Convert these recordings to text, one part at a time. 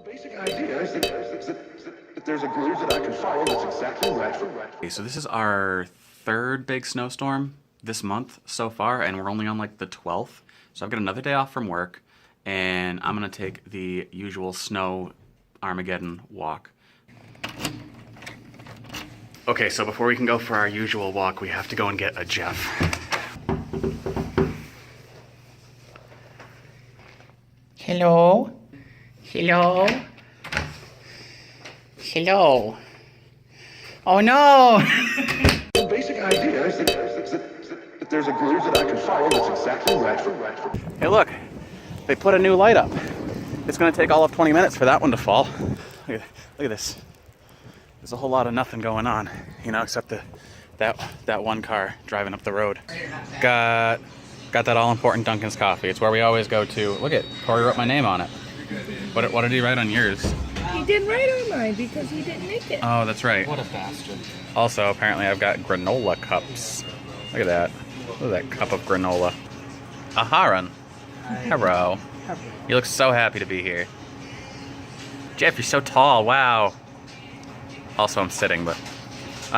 basic idea is that there's a groove that I can follow that's exactly right for right. Okay, so this is our third big snowstorm this month so far, and we're only on like the 12th. So I've got another day off from work, and I'm gonna take the usual snow Armageddon walk. Okay, so before we can go for our usual walk, we have to go and get a Jeff. Hello? Hello? Hello? Oh no! The basic idea is that there's a groove that I can follow that's exactly right for right for. Hey look, they put a new light up. It's gonna take all of 20 minutes for that one to fall. Look at this. There's a whole lot of nothing going on, you know, except that one car driving up the road. Got that all-important Dunkin's coffee. It's where we always go to. Look at, Corey wrote my name on it. What did he write on yours? He didn't write on mine because he didn't make it. Oh, that's right. What a bastard. Also, apparently I've got granola cups. Look at that. Look at that cup of granola. Aharon. Hello. You look so happy to be here. Jeff, you're so tall. Wow. Also, I'm sitting, but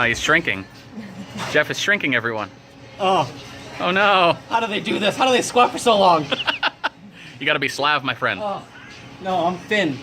he's shrinking. Jeff is shrinking, everyone. Oh. Oh no. How do they do this? How do they squat for so long? You gotta be Slav, my friend. Oh. No, I'm thin.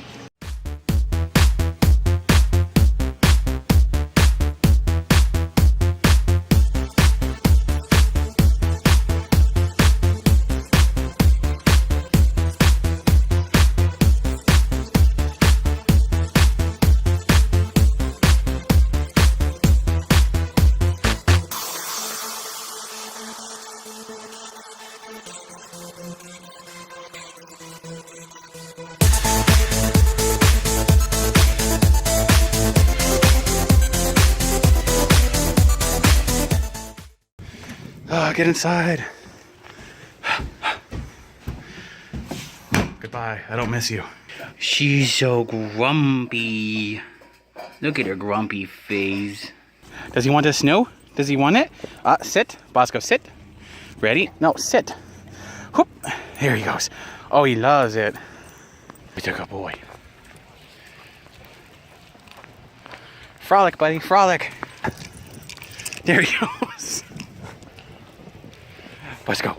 Get inside. Goodbye. I don't miss you. She's so grumpy. Look at her grumpy face. Does he want to snow? Does he want it? Sit. Bosco, sit. Ready? No, sit. Whoop. Here he goes. Oh, he loves it. We took a boy. Frolic, buddy. Frolic. There he goes. Let's go.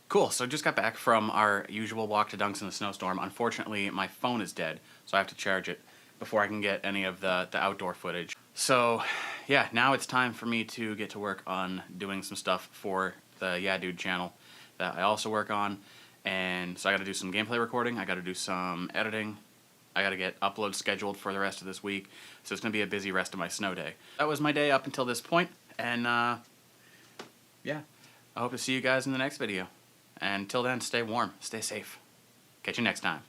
Cool, so just got back from our usual walk to Dunks in the snowstorm. Unfortunately, my phone is dead, so I have to charge it before I can get any of the outdoor footage. So, yeah, now it's time for me to get to work on doing some stuff for the Yeah Dude channel that I also work on. And so I gotta do some gameplay recording, I gotta do some editing, I gotta get uploads scheduled for the rest of this week, so it's gonna be a busy rest of my snow day. That was my day up until this point, and yeah, I hope to see you guys in the next video. And until then, stay warm, stay safe. Catch you next time.